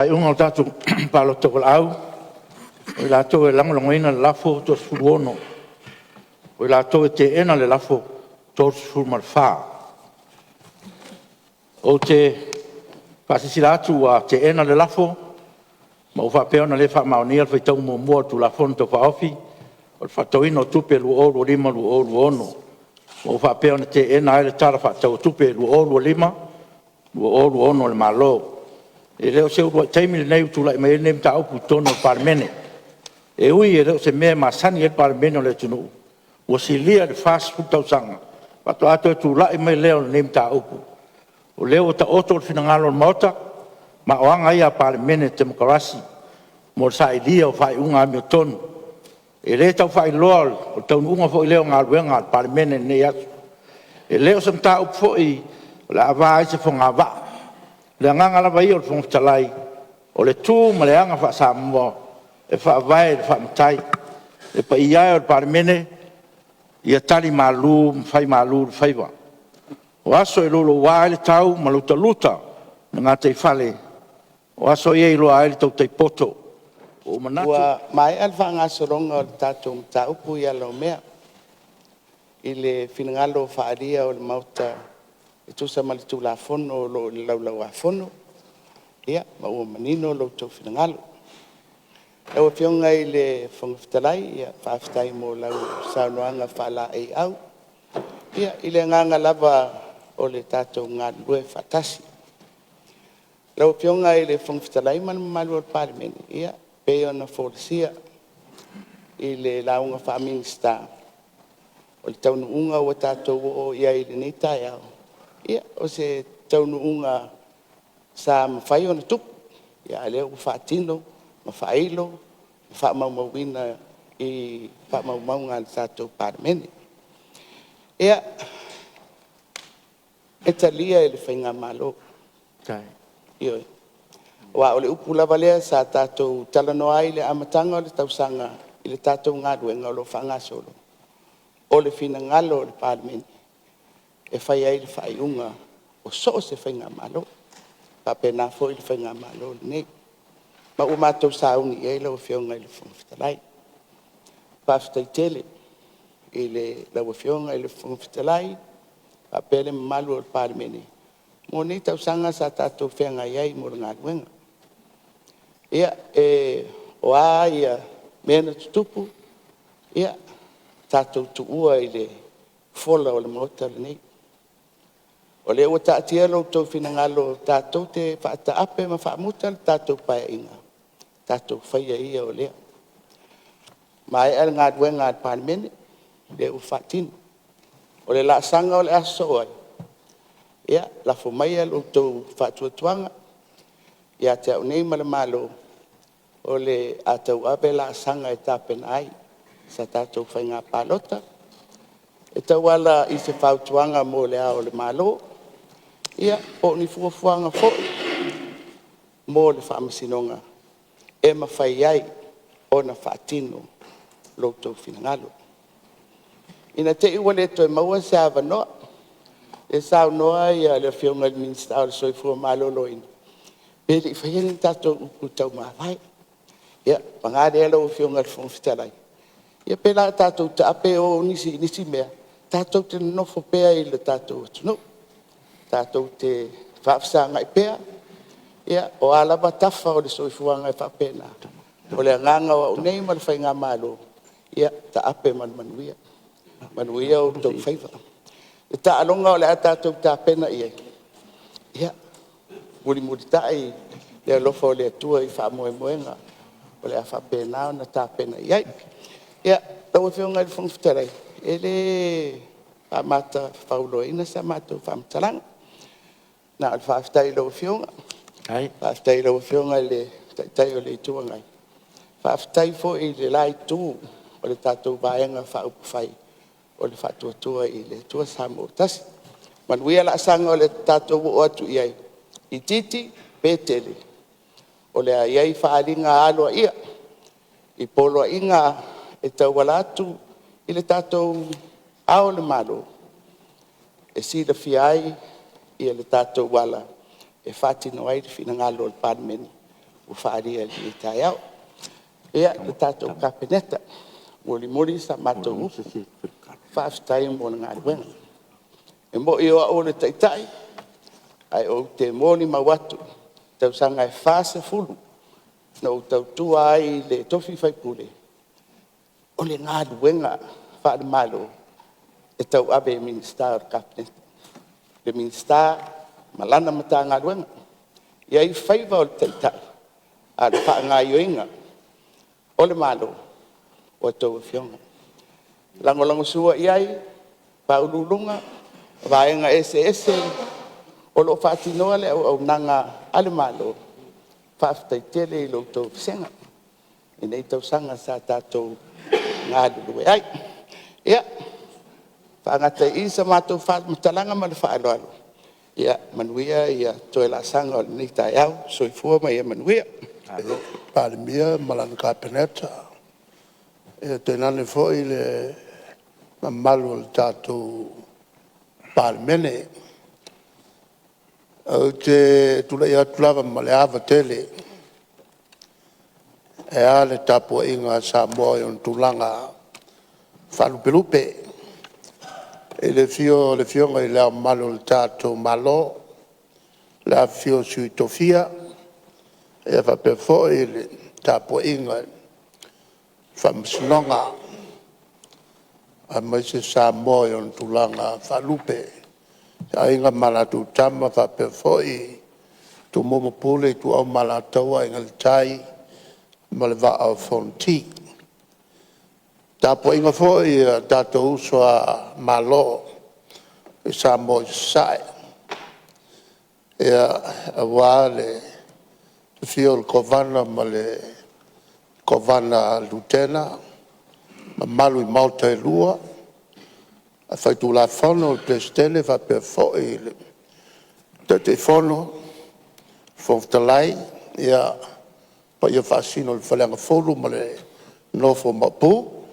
Ai unga o tātou palo toko au. O la tō e langolongoina le lafo tō suruono. O la tō e te ena le lafo tō surumawha. O te pasisila atu a te ena le lafo. Ma ufa peona le wha maonia le whaitau mua tu lafo no tō whaofi. O le whatauina o tupe lu o lima lu o ono. Ma ufa peona te ena ai le tara whatau tupe lu o lima lu o ono le malo. E leo se ua taimi le nei Tuila'epa mai nei mta upu tono parmene. E ui e leo se mea masani e parmene o le tunu. Ua silia le fast food tau sanga. Pato ato e Tuila'epa mai leo nei mta upu. O leo o ta oto le finangalo le maota. Ma oanga ia parmene te makarasi. Mo le sa ilia o fai unga ami o tonu. E le tau fai loa o tau unga fo i leo ngā luenga parmene nei atu. E leo se mta upu fo i le awaa se fo ngā waa. Le nganga lava i o le whongtalai, o le tū ma le anga wha Sāmoa, e wha vai le wha matai, e pa iai o le parmene, i a tali malu, mwhai malu le whaiwa. O aso e lolo wā le tau, ma luta luta, na ngā tei whale, o aso i e loa ai le tau tei poto. O manatu. Ua mai alfa ngā soronga o le tātou mta upu i alo mea, i le finangalo whaaria o le mauta, e tusa ma le tulafono lo le laulau afono ia ma ua manino lo tau finangalo e ua fionga i le whangawhitalai ia whaafetai mo lau Saunoaga whaala ei au ia i le nganga lava o le tātou ngā lue whatasi lau fionga i le whangawhitalai man malu o le parimene ia peo na wholasia i le launga whaaminsta o le taunu unga o tātou o ia i le neitai au ia o se taunu unga sa mawhai o na tupu. Ia leo u whaatino, ma whaeilo, ma whaamaumauina i whaamaumaunga na tātou paramene. Ia, e talia e le whainga malo. Tai. Ioi. Wa o le upu lava lea sa tātou talanoa ai le amatanga o le tausanga i le tātou ngā ruenga o lo whangasolo. O le whina ngalo o le paramene. E whai ai le whai unga o so se whainga malo. Pa pena fo i le whainga malo nei. Ma o mātou sauni e lau whionga i le whangwhitalai. Pa whitai tele i le lau whionga i le whangwhitalai. Pa pele malu o le parimene. Mo nei tau sanga sa tātou whenga iai mo ngā luenga. Ia o a ia mena tutupu. Ia tātou tuua i le fola o le mota le nei. O le ua taatia lo tau finangalo tātou te whaataape ma whaamuta le tātou pae inga. Tātou whaia ia o lea. Mai al ngā due ngā parimene, le u whaatino. O le la sanga o le aso ai. Ia, Lafo mai al o tau whaatuatuanga. Ia te au nei mala malo. O le atau ape la sanga e tāpena ai. Sa tātou whainga pālota. E tau ala i se whaatuanga mo le a o le malo. Ia, o ni fuafuanga fo, mo le whaamasinonga, e mawhai ai o na whaatino lo tau finangalo. Ina te iwa le toi maua se awanoa, e saunoa ia le whionga le minsta o le soifua malolo ina. Pele i whaiani tātou uku tau mawhai. Ia, pangare alo o whionga le whongwhitalai. Ia pela tātou te ape o nisi mea, tātou te nofo pea i le tātou atunu. Tātou te whaafsanga i pea. Ia, o alaba tafa o le soifuanga i whaapena. O le nganga o nei ma le whainga malo. Ia, ta ape manuia. Manuia o tau whaiva. E ta alonga o le a tātou ta pena ia. Ia, muri tai le alofa o le atua i whaamoemoenga. O le a whaapena o na ta pena ia. Ia, tau e whionga i whangwhitarai. E le whaamata whauloina sa mātou whaamtalanga. Na al whaaftai lau whionga. Ai. Whaaftai lau whionga i le taitai o le ituangai. Whaaftai fo i le lai tū o le tātou vaenga whaupawhai o le whaatuatua i le tua Samoa tasi. Manuia la sanga o le tātou o atu iai. I titi, pētele. O le iai whaaringa aloa ia. I poloa inga e tau wala atu i le tātou ao le malo. E si la fiai ia le tātou wala e whātino ai le whina ngalo le paramene o whaaria li tai au. Ea, le tātou kapeneta, mori sa mātou upu, whaafitai mo ngā ruenga. E mo i oa o le taitai, ai o te moni mawatu, tau sanga e whaase fulu, na o tau tua ai le tofi whaipule. O le ngā ruenga, whaare malo, e tau abe minista o kapeneta. Le minista, malana mata ngā ruenga. Ia i whaiva o le taitai, a le wha ngā ioinga, o le malo, o tau Afioga. Lango sua iai, paululunga, vaenga ese, o lo whaatinoa le au nanga ale malo, whaafitai tele i lo tau fisenga. I nei tau sanga sa tātou ngā lulue ai. Ia, whaangata i sa mātou matalanga ma le whaaloalo. Ia, manuia, ia toe la sanga o le nei tai au, soifua mai ia manuia. Palemia malana kapeneta e tenane foi le mamalu le tātou palemene au te tulai atu lava ma le ava tele e a le tapu inga Samoa i on tulanga whalupelupe e le fionga i lea malu le tātou malo le a fio sui tofia e fa pe foi le tapo inga famslonga a mai se Samoa on tulanga falupe a inga malatu tama fa pe foi tu momo pole tu au malataua inga le tai malva au fonti tapo inga foi tato uswa malo e Samoa sai e a wale fio il kovana ma le kovana lutena ma malu i mauta e lua a fai tu la fono il plestele fa per foi te fono fontalai ia pa ia fasino il falanga folu ma le nofo mapu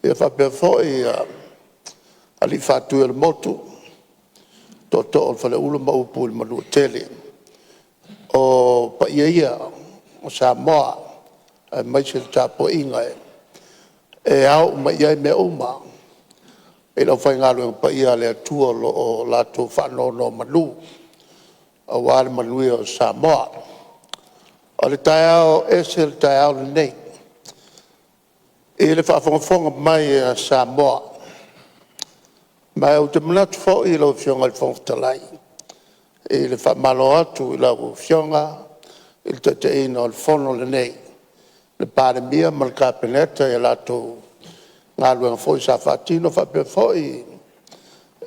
ia fa per foi ali fatu il motu toto il fale ulo ma upu il malu tele o pa ia o Samoa mai se tapo inga e au mai ia me uma e lo fai ngalo pa ia le tua lo o lato fano no malu o wale malu o Samoa o le taiao esel taiao le nei e le whaafonga mai a Samoa mai o te manatu fo i lo fionga le fontalai e le whaamalo atu i lau fionga i te te ina o le fono le nei le palemia ma le kapeneta e lato ngā luenga foi sa whaatino whape foi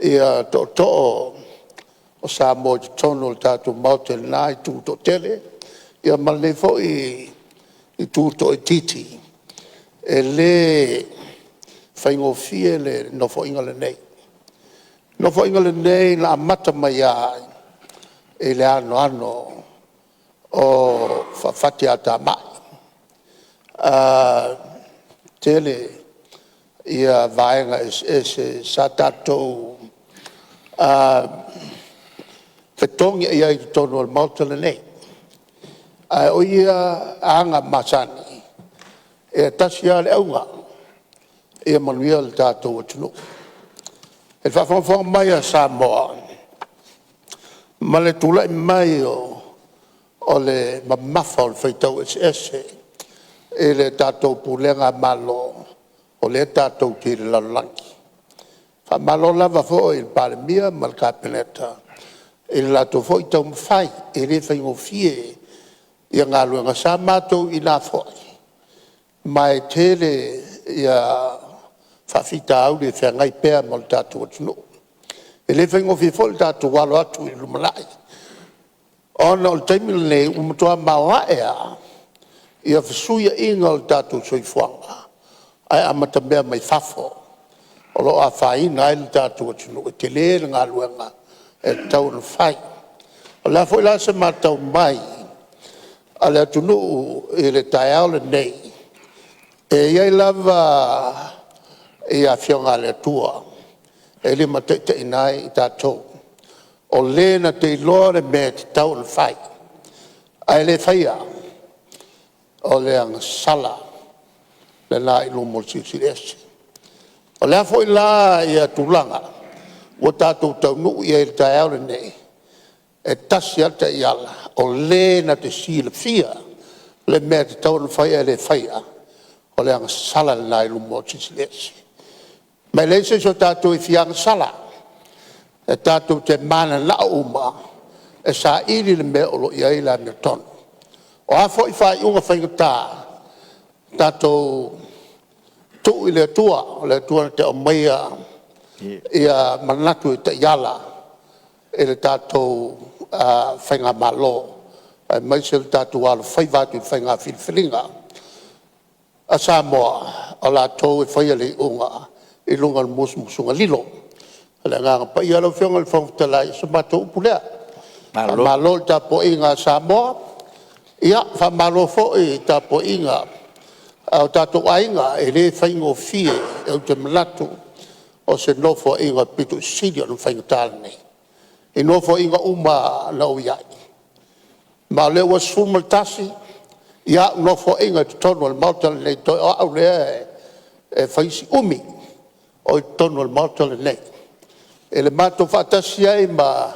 i a to o Samoa te tono le tātou maute le nā i tūto tele i a malne foi i tūto i titi e le whaingofie le nofo inga le nei nofo inga le nei la mata mai ai e le ano o whawhati ata mai. Tele ia vaenga e sa tātou whetongi ia i tono al mauta le nei. O ia anga masani e tasi a le aunga ia manuia le tātou atunu. E whawhawhawha mai a Samoa ma le tula mai o le mamafa o le whaitau ese e le tātou pulenga malo o le tātou tiri lalangi. Wha malo lava fo i le palemia ma le kapeneta e le lato fo i tau mawhai e le whaingofie i ngā luenga sa mātou i Lafo mai tele i a whawhita au le whangai pēr ma le tātou atunu. E le whaingofie fo le tātou walo atu i lumalai. Ona o le taimile nei umatua maua ea i a whasuia inga o le tātou soifuanga. Ai amata mea mai whafo. O lo a whaina ai le tātou atunu e te lere ngā luenga e tau na whai. O la fo i la se mātau mai a le atunu i le tai au le nei. E iai lava i Afioga le atua. E le matete inai i tātou. O le na te iloa le mea te tau na whai. Ai le whaia. o le anga sala le la i lumo silesi. O le afo i la ia tulanga o tātou taunu ia i tae au le nei e tasi alta i ala o le na te sila fia le mea te tau na whaia le whaia o le anga sala le la i lumo silesi. Mai le se so tātou i fianga sala e tātou te mana na uma e sa ili le mea o lo ia i la mea tonu. O afo i whai unga whaingata tātou tu i le tua na te o meia ia manatu i te iala e le tātou whainga malo mai se le tātou alo whaivatu i whainga whilwhilinga a Samoa o la tau e whaia le unga i lunga le musunga lilo le nganga pa ia lau whionga le whangtalai sa mato upulea malo le tapo inga Samoa ia fa malo fo e tapo inga au tātou ainga e le whaingo fie e o te malatu o se nofo inga pitu siri o whainga tāle nei. E nofo inga uma na o iai. Ma le wa sumal tasi, ia nofo inga te tonu al mautale nei toi o au lea e whaisi umi o i tonu al mautale nei. E le mato whaatasi ai ma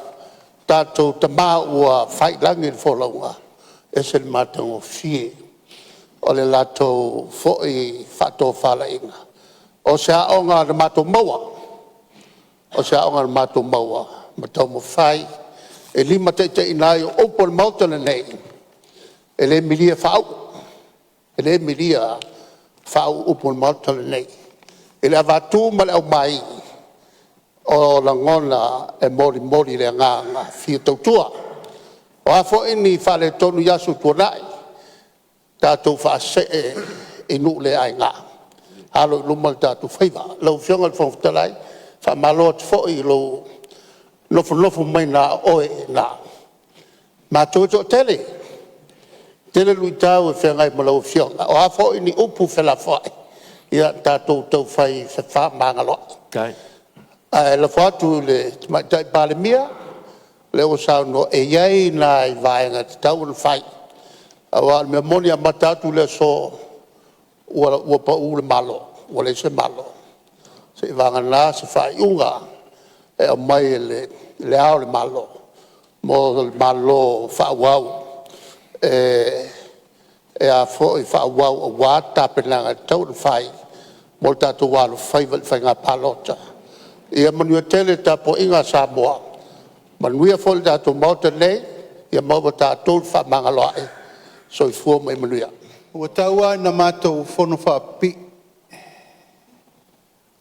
tātou tamā ua whailangi le wholaunga e se le mato o fie. O le lato fo'i whato whala inga. O se aonga le mato maua. O se aonga le mato maua. Ma tau mo whai. E lima te inai o opo le mautana nei. E le milia whau. E le milia whau opo le mautana nei. E le avatu ma le au mai. O la ngona e mori mori le nganga fia tautua. O afo ini whale tonu yasu tuanai. Tātou whaase e nu le ai ngā. Halo i lumal tātou whaiva. Lau whionga le whangwhtalai, wha maloa te whoi lau nofo mai nā oe nā. Mā tō tele. Tele lui tāu e whiangai ma lau whionga. O hafo i ni upu whela whai. Ia tātou tau whai se wha mangaloa. Kai. La whatu le tai pāle mia, le o sauno e iei nā i vāenga te tau na whai. Awa me moni a matatu le so ua pa ule malo, ua le se malo. Se vanga na se whai unga e o mai le ao le malo. Mo le malo whauau e a fo i whauau a wā tāpenanga tau na whai mo tātou wālo whai ngā palota. Ia manua tele tāpo inga Samoa. Manuia fo le tātou mauta nei, ia maua tātou wha mangaloa e. So i fua mai manuia. Ua taua na mātou whono whaapi.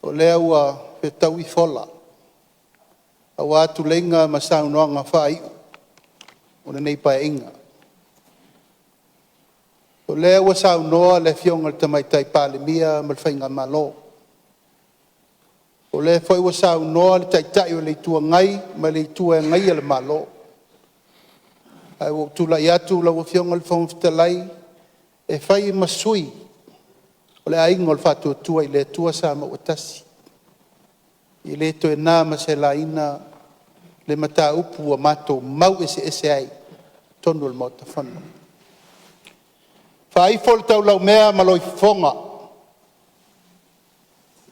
O lea ua pe tau i whola. A wā atu lenga ma Saunoaga whai. O nei pai inga. O lea ua Saunoa le fionga le tamaitai pālemia ma le whainga malo. O lea whai ua Saunoa le taitai o le tua ngai ma le tua ngai le malo. Ai o Tuila'epa la o fionga le whangwhitalai e whai masui o le ainga o le whatuatua i le tua Sāmoa tasi. I le to e nā ma se la ina le mata upu a mato mau ese ai tonu le mauta whanu. Whai fol tau lau mea ma loi whonga.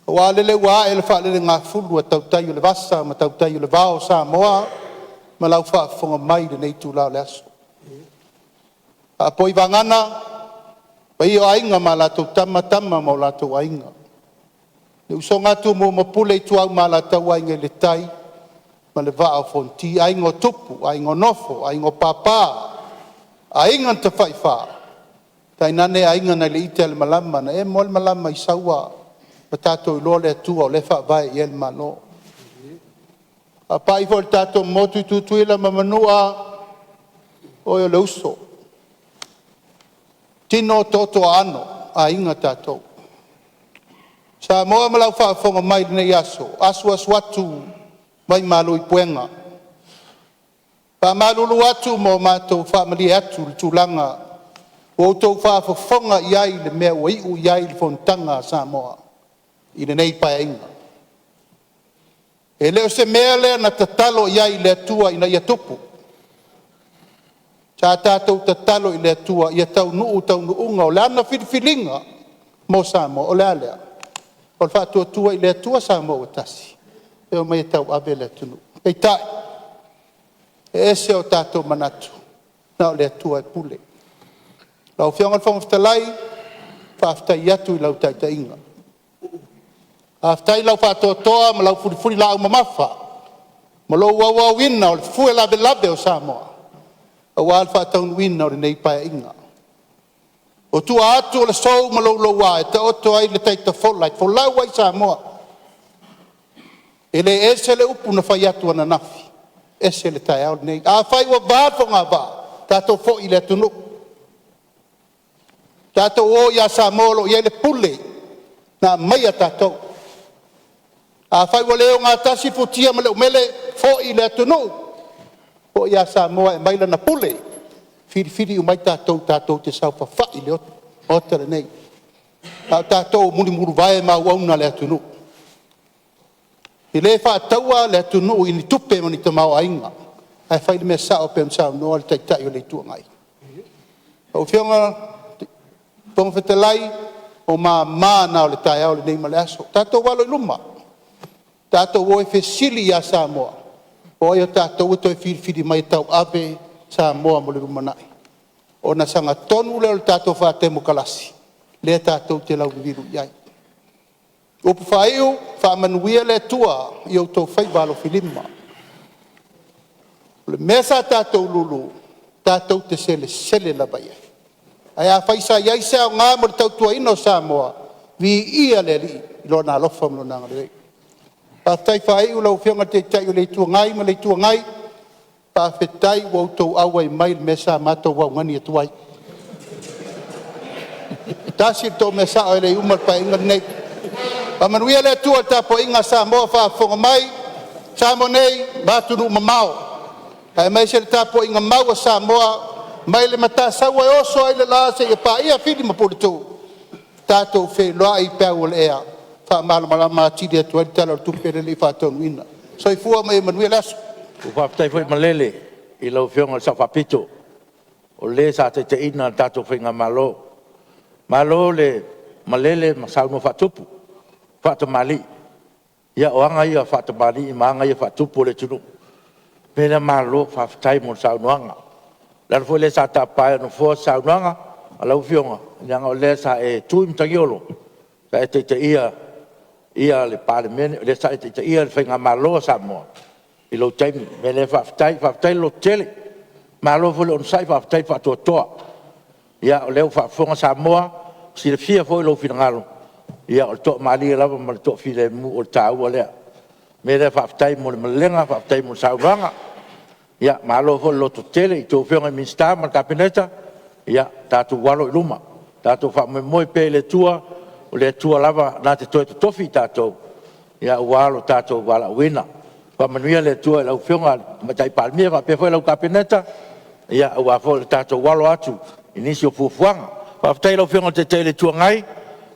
O alele ua e le whaalele ngā fulu a tautai o le vasa ma tautai o le vao Samoa ma lau whaafonga mai le nei tū lau le aso. A poi vangana, pai o ainga ma la tau tama ma o la tau ainga. Le usonga tu mo mapule i tu au ma la tau ainga le tai, ma le vaa o fonti, ainga o tupu, ainga o nofo, ainga o papa, ainga ta whai wha. Tai nane ainga na le ite ale malama, na e mo le malama i saua, ma tātou i lo le atua o le wha vai i el malo. A pai fo le tātou motu i tutuila ma manua o le uso. Tino toto ano a inga tātou. Samoa malau whaafonga mai nei aso. Asu atu mai malu i puenga. Pa malulu atu mo mātou whaamali atu le tūlanga. O tau whaafonga iai le mea o iu iai le fontanga Samoa. I le nei pai inga. E leo se mea lea na tatalo iai le atua ina ia tupu. Sa tātou tatalo i le atua ia tau nuunga o le ana whiriwhiringa mo Samoa o le alea. O le whātua i le atua Samoa o tasi. E o mai tau awe le atunu. Pei tai. E ese o tātou manatu. Na o le atua e pule. Lau whionga whangaftalai, whaaftai atu i lau taitainga. Aftai lau whātoa ma lau furifuri lau mamafa. Ma lau wawawina o le fue labe o Samoa. A wāl whātaunuina o le nei pae inga. O tua atu o le sou ma lau wā, e ta oto ai le taita wholai, wholau ai Samoa. E le ese le upu na whai atu ana nafi. Ese le tai au nei. A whai wa vāto ngā vā, tātou fo i le atunu. Tātou o ia Samoa lo ia le pule, na mai a tātou. A whai wa leo ngā tasi putia ma leo mele fo i le atunu. O ia Samoa e maila na pule. Firi umai tātou te sau whawhai le otare nei. Tātou muni muru vai ma uauna le atunu. I le whātaua le atunu i ni tupe mo ni tamau ainga. Ai whai le mea sao pe msao noa le taitai o le tua ngai. O whionga ponga whetalai o mana o le tai au le nei ma le aso. Tātou walo i luma. Tātou o e whesili ia Samoa. O ia tātou e toi whiri mai tau abe Samoa mo le rumanai. O na sanga tonu le o le tātou whātemo kalasi. Le tātou te lau viru iai. O pawhaiu, whamanuia le tua i au tau whaibalo filima. O le mesa tātou lulu, tātou te sele laba iai. Ai a whaisa iai sao ngā mo le tau tua ino Samoa, vi ia le li, ilo nā lofa mlo nanga le rei. Pātai whaiu lau whionga te tai o le tua ngai, ma le tua ngai, pāwhetai wau tau awai mai le mesa mātou wau ngani e tuai. Tāsi tau mesa o le umar pa inga nei. Pamanuia le tua tapo inga Samoa whaafonga mai, Samoa nei, mātunu mamao. Ai mai se le tapo inga maua Samoa, mai le mata saua e oso ai le la se e pa ia whiri mapuritu. Tātou whē loa i pēu le ea, wha malama atiri atu ai tala o tupe le li whātonu ina. So i fua mai manuia laso. O whaapatai fwoi malele i lau whionga sa whapito. O le sa te ina tātou whinga malo. Malo le malele ma sauno whatupu. Whatamali. Ia oanga ia whatamali i maanga ia whatupu le tunu. Pena malo whaapatai mo Saunoaga. Lana fwoi le sa tapai no fua Saunoaga a lau whionga. Nyanga o le sa e tui mtangiolo. Sa e te ia le parlemene. Le sa e te ia le whinga malo Samoa. I lo taimi, me le whaapatai lo tele. Malo fwoi on sai whaapatai whaatoa. Ia o leo whaafonga Samoa, si le fia fwoi lo finangalo. Ia o le toa maali lava ma le toa file mu o le tāua lea. Me le whaapatai mo le malenga, whaapatai mo le Saunoaga. Ia malo fwoi lo to tele, i tō whionga minsta ma le kapineta. Ia tātou walo i luma. Tātou whaamoe pe le tua, o le tua lava nā te toi to tofi tātou. Ia walo tātou wala wina. Pamanuia le tua lau whionga matai palmia ka pe foi lau kapineta ia ua fo le tātou walo atu inisi o fufuanga whaapatai lau whionga te te le tua ngai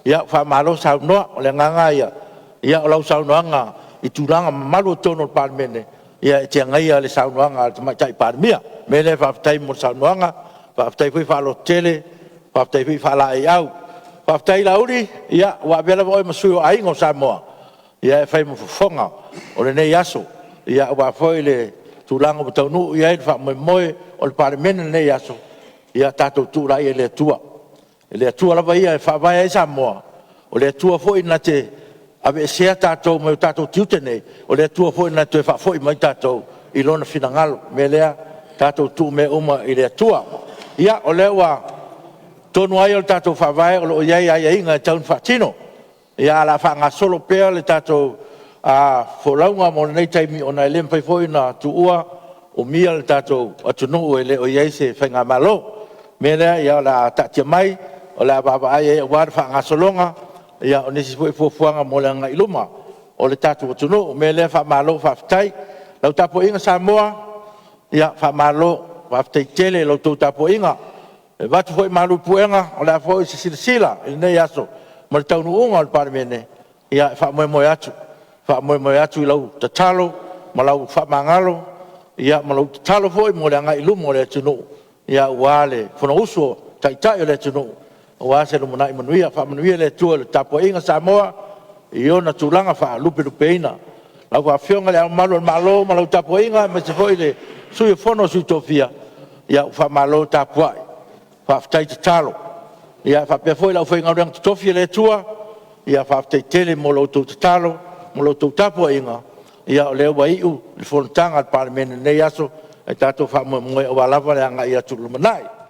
ia whaamalo Saunoa o le nganga ia o lau Saunoaga i tūranga malu tono le palmene ia e te ngai le Saunoaga te matai palmia me le whaapatai mo Saunoaga whaapatai fui whaalo tele whaapatai fui whaala e au whaapatai lauri ia ua vela oi masui o aingo Samoa ia e whai mo fufonga o le nei aso ia ua foi le tūlanga mo taunu ia e whaamoe o le paremene nei aso ia tātou tūrai e le atua lava ia e whaavai e Samoa o le atua foi na te ave sea tātou mai o tātou tiute nei o le atua foi na te whaafoi mai tātou i lona finangalo me lea tātou tū me uma i le atua ia o le ua tonu ai o le tātou whaavai o lo iai ai inga e taun whaatino ia la whaanga solo pea le tātou a folaunga mo nei taimi o na elem pai foi na tuua o mia le tātou atunu e le o iai se whainga malo me lea ia la tatia mai o la baba ai e wad whaanga solonga ia o nisi foi fuafuanga mo le ngai luma o le tātou atunu me lea wha malo whaftai lau tapo inga Samoa ia wha malo whaftai tele lau tau tapo inga e watu foi malu puenga o la foi se sila i nei aso mo le taunu unga o le parmene ia wha moe atu i lau tatalo ma lau wha mangalo ia ma lau tatalo foi mo le ngai luma o le atunu ia wale fono uso tai le tunu wa se no mai manuia fa manuia le tu le tapo inga Samoa io na tulanga fa lupe ina la fa Afioga le malo malo tapo inga me se foi le sui fono su tofia ia fa malo tapo ai fa tai talo ia fa pe foi la foi ngau dang tofia le tua ia fa tai tele molo tu talo molo tu tapo inga ia le wai u le fontanga al parlamento ne yaso e tato fa mo o lava le anga ia tu manai